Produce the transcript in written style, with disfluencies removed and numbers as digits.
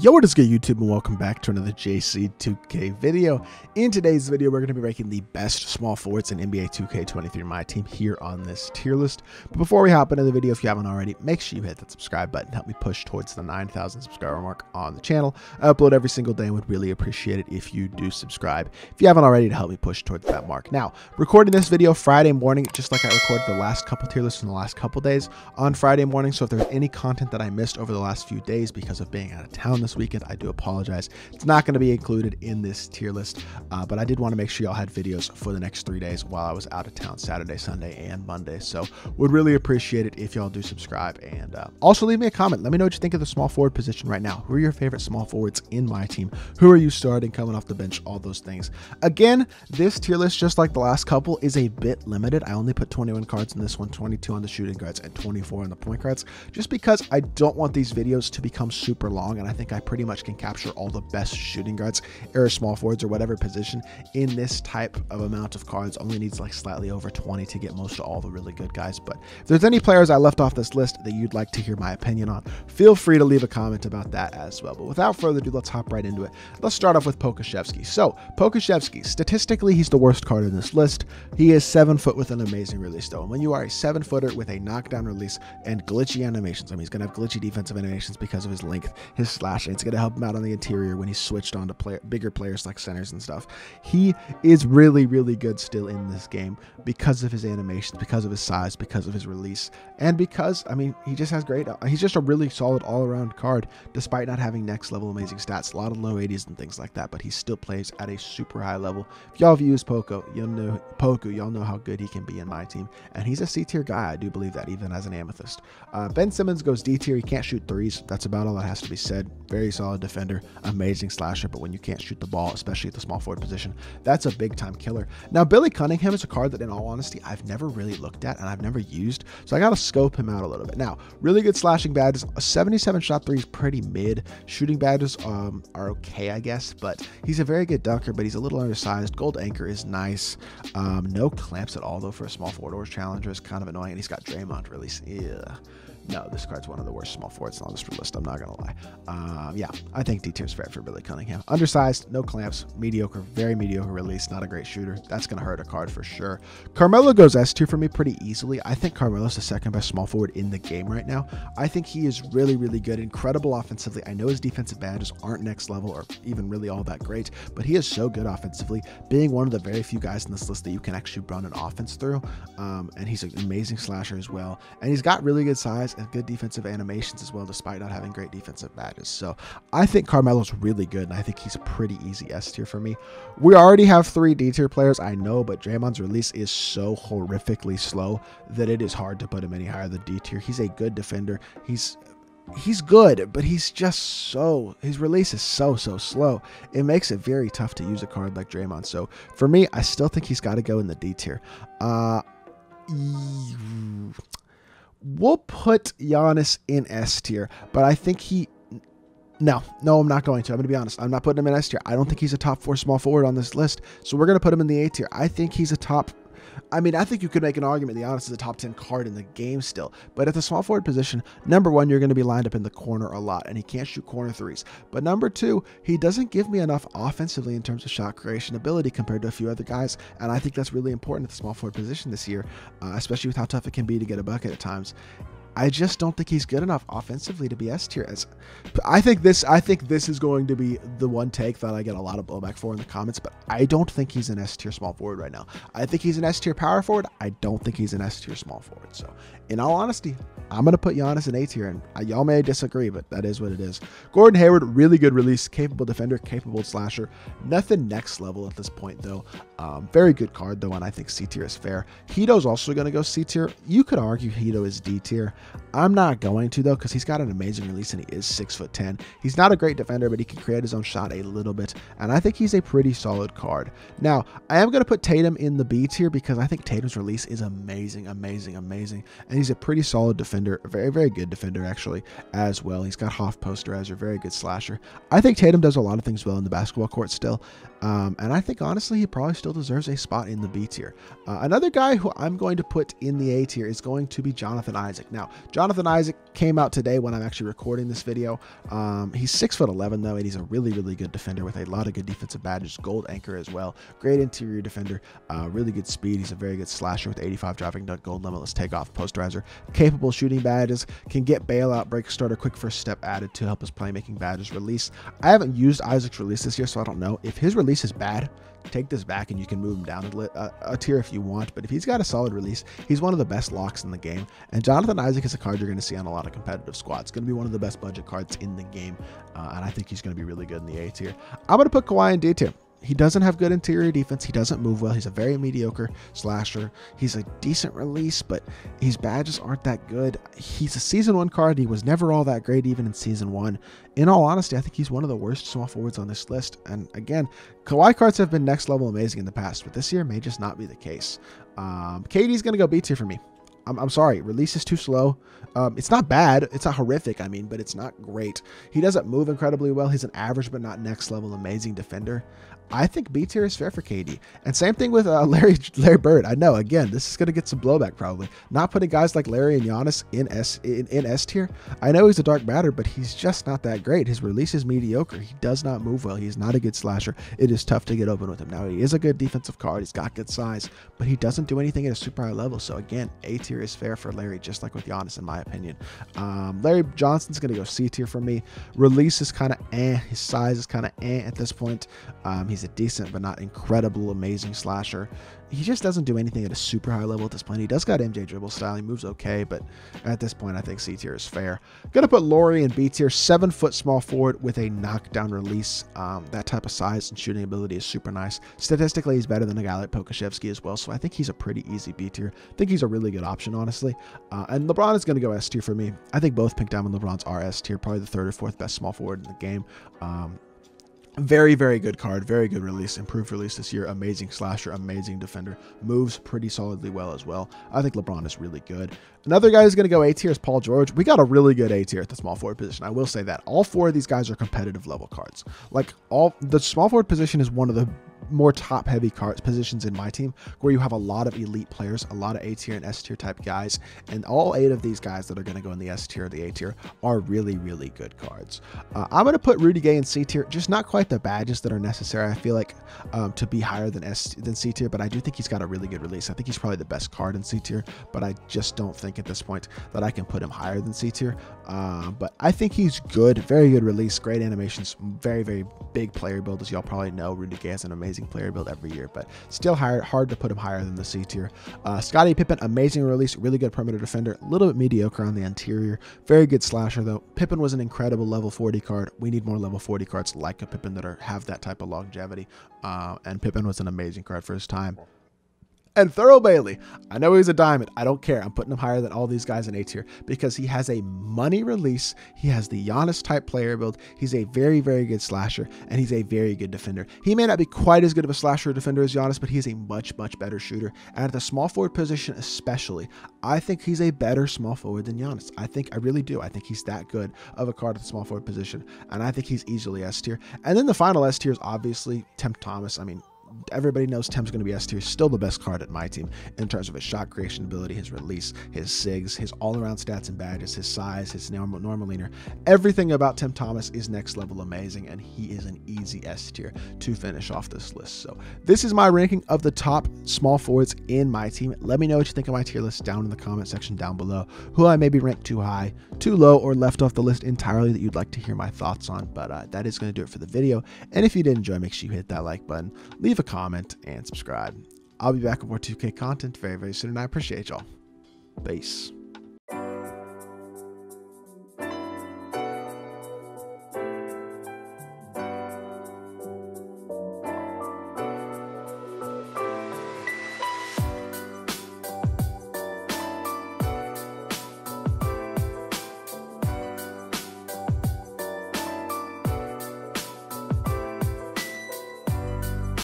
Yo, what is good, YouTube, and welcome back to another JC2K video. In today's video, we're going to be ranking the best small forwards in NBA 2K23 MyTEAM here on this tier list. But before we hop into the video, if you haven't already, make sure you hit that subscribe button. Help me push towards the 9,000 subscriber mark on the channel. I upload every single day and would really appreciate it if you do subscribe if you haven't already, to help me push towards that mark. Now, recording this video Friday morning, just like I recorded the last couple tier lists in the last couple days on Friday morning. So if there's any content that I missed over the last few days because of being out of town this weekend, I do apologize. It's not going to be included in this tier list, but I did want to make sure y'all had videos for the next 3 days while I was out of town, Saturday, Sunday, and Monday. So would really appreciate it if y'all do subscribe, and also leave me a comment. Let me know what you think of the small forward position right now. Who are your favorite small forwards in my team? Who are you starting, coming off the bench, all those things. Again, this tier list, just like the last couple, is a bit limited. I only put 21 cards in this one, 22 on the shooting guards and 24 on the point guards, just because I don't want these videos to become super long, and I think I pretty much can capture all the best shooting guards or small forwards or whatever position in this type of amount of cards. Only needs like slightly over 20 to get most of all the really good guys. But if there's any players I left off this list that you'd like to hear my opinion on, feel free to leave a comment about that as well. But without further ado, let's hop right into it. Let's start off with Pokusevski. So Pokusevski, statistically, he's the worst card in this list. He is 7 foot with an amazing release though. And when you are a 7-footer with a knockdown release and glitchy animations, I mean, he's going to have glitchy defensive animations because of his length, his slashing. It's going to help him out on the interior when he's switched on to bigger players like centers and stuff. He is really, really good still in this game because of his animations, because of his size, because of his release, and because, I mean, he just has great, he's just a really solid all-around card, despite not having next level amazing stats, a lot of low 80s and things like that, but he still plays at a super high level. If y'all have used y'all know how good he can be in my team, and he's a C tier guy. I do believe that, even as an amethyst. Ben Simmons goes D tier. He can't shoot threes. That's about all that has to be said. Very solid defender, amazing slasher, but when you can't shoot the ball, especially at the small forward position, that's a big time killer. Now, Billy Cunningham is a card that, in all honesty, I've never really looked at and I've never used, so I got to scope him out a little bit. Now, really good slashing badges. A 77 shot 3 is pretty mid. Shooting badges are okay, I guess, but he's a very good dunker, but he's a little undersized. Gold anchor is nice. No clamps at all though for a small forward or challenger is kind of annoying, and he's got Draymond release. Yeah. No, this card's one of the worst small forwards on this list. I'm not going to lie. Yeah, I think D tier is fair for Billy Cunningham. Undersized, no clamps, mediocre, very mediocre release, not a great shooter. That's going to hurt a card for sure. Carmelo goes S tier for me pretty easily. I think Carmelo's the second best small forward in the game right now. I think he is really, really good, incredible offensively. I know his defensive badges aren't next level or even really all that great, but he is so good offensively, being one of the very few guys in this list that you can actually run an offense through. And he's an amazing slasher as well. And he's got really good size and good defensive animations as well, despite not having great defensive badges. So I think Carmelo's really good, and I think he's a pretty easy S tier for me. We already have 3 D tier players, I know, but Draymond's release is so horrifically slow that it is hard to put him any higher than D tier. He's a good defender. He's good, but he's just his release is so slow. It makes it very tough to use a card like Draymond. So for me, I still think he's got to go in the D tier. We'll put Giannis in S tier, but I think no, I'm not going to. I'm going to be honest. I'm not putting him in S tier. I don't think he's a top 4 small forward on this list. So we're going to put him in the A tier. I think he's a top, I mean, I think you could make an argument that Giannis is a top 10 card in the game still, but at the small forward position, number 1, you're going to be lined up in the corner a lot, and he can't shoot corner threes. But number 2, he doesn't give me enough offensively in terms of shot creation ability compared to a few other guys, and I think that's really important at the small forward position this year, especially with how tough it can be to get a bucket at times. I just don't think he's good enough offensively to be S tier. I think this is going to be the one take that I get a lot of blowback for in the comments, but I don't think he's an S tier small forward right now. I think he's an S tier power forward. I don't think he's an S tier small forward. So in all honesty, I'm going to put Giannis in A tier, and y'all may disagree, but that is what it is. Gordon Hayward, really good release, capable defender, capable slasher. Nothing next level at this point, though. Very good card, though, and I think C tier is fair. Hito's also going to go C tier. You could argue Hito is D tier. I'm not going to, though, because he's got an amazing release, and he is 6'10". He's not a great defender, but he can create his own shot a little bit, and I think he's a pretty solid card. Now, I am going to put Tatum in the B tier because I think Tatum's release is amazing, and he's a pretty solid defender, a very, very good defender, actually, as well. He's got Hoff posterizer, very good slasher. I think Tatum does a lot of things well in the basketball court still, and I think, honestly, he probably still deserves a spot in the B tier. Another guy who I'm going to put in the A tier is going to be Jonathan Isaac. Now, Jonathan Isaac came out today when I'm actually recording this video. He's 6'11" though, and he's a really, really good defender with a lot of good defensive badges, gold anchor as well. Great interior defender, really good speed. He's a very good slasher with 85 driving dunk, gold limitless takeoff, posterizer, capable shooting badges, can get bailout, break starter, quick first step added to help his playmaking badges. Release, I haven't used Isaac's release this year, so I don't know. If his release is bad, take this back and you can move him down a tier if you want, but if he's got a solid release, he's one of the best locks in the game. And Jonathan Isaac is a card you're going to see on a lot of competitive squads. Going to be one of the best budget cards in the game, and I think he's going to be really good in the A tier. I'm going to put Kawhi in D tier. He doesn't have good interior defense. He doesn't move well. He's a very mediocre slasher. He's a decent release, but his badges aren't that good. He's a season 1 card. He was never all that great even in season 1. In all honesty, I think he's one of the worst small forwards on this list. And again, Kawhi cards have been next level amazing in the past, but this year may just not be the case. KD's going to go B tier for me. I'm sorry, release is too slow. It's not bad. It's not horrific, I mean, but it's not great. He doesn't move incredibly well. He's an average but not next level amazing defender. I think B tier is fair for KD. And same thing with Larry Bird. I know, again, this is going to get some blowback probably. Not putting guys like Larry and Giannis in S tier. I know he's a dark batter, but he's just not that great. His release is mediocre. He does not move well. He's not a good slasher. It is tough to get open with him. Now, he is a good defensive card. He's got good size, but he doesn't do anything at a super high level. So again, A tier is fair for Larry, just like with Giannis, in my opinion. Larry Johnson's going to go C tier for me. Release is kind of eh. His size is kind of eh at this point. He's a decent but not incredible amazing slasher. He just doesn't do anything at a super high level at this point. He does got MJ dribble style. He moves okay, but at this point, I think C tier is fair. Gonna put Laurie in B tier. 7-foot small forward with a knockdown release. That type of size and shooting ability is super nice. Statistically, he's better than a guy like Pokashevsky as well, so I think he's a pretty easy B tier. I think he's a really good option, honestly. And LeBron is gonna go S tier for me. I think both Pink Diamond LeBrons are S tier, probably the 3rd or 4th best small forward in the game. Very, very good card, very good release, improved release this year, amazing slasher, amazing defender, moves pretty solidly well as well. I think LeBron is really good. Another guy who's going to go A tier is Paul George. We got a really good A tier at the small forward position. I will say that. All 4 of these guys are competitive level cards. Like, the small forward position is one of the more top heavy cards positions in my team, where you have a lot of elite players, a lot of A tier and S tier type guys, and all 8 of these guys that are going to go in the S tier or the A tier are really, really good cards. I'm going to put Rudy Gay in C tier, just not quite the badges that are necessary, I feel like, to be higher than C tier, but I do think he's got a really good release. I think he's probably the best card in C tier, but I just don't think at this point that I can put him higher than C tier. But I think he's good, very good release, great animations, very, very big player build. As y'all probably know, Rudy Gay has an amazing player build every year, but still hard to put him higher than the C tier. Scottie Pippen, amazing release, really good perimeter defender, a little bit mediocre on the interior, very good slasher though. Pippen was an incredible level 40 card. We need more level 40 cards like a Pippen that have that type of longevity, and Pippen was an amazing card for his time. And Thurl Bailey, I know he's a diamond. I don't care. I'm putting him higher than all these guys in A tier because he has a money release. He has the Giannis type player build. He's a very, very good slasher, and he's a very good defender. He may not be quite as good of a slasher or defender as Giannis, but he's a much, much better shooter. And at the small forward position especially, I think he's a better small forward than Giannis. I really do. I think he's that good of a card at the small forward position, and I think he's easily S tier. And then the final S tier is obviously Temp Thomas. I mean, everybody knows Temp's going to be S tier. Still the best card at my team in terms of his shot creation ability, his release, his SIGs, his all-around stats and badges, his size, his normal leaner. Everything about Temp Thomas is next level amazing, and he is an easy S tier to finish off this list. So this is my ranking of the top small forwards in my team. Let me know what you think of my tier list down in the comment section down below. Who I maybe ranked too high, too low, or left off the list entirely that you'd like to hear my thoughts on. But that is going to do it for the video. And if you did enjoy, make sure you hit that like button, leave a comment, and subscribe. I'll be back with more 2K content very, very soon, and I appreciate y'all. Peace.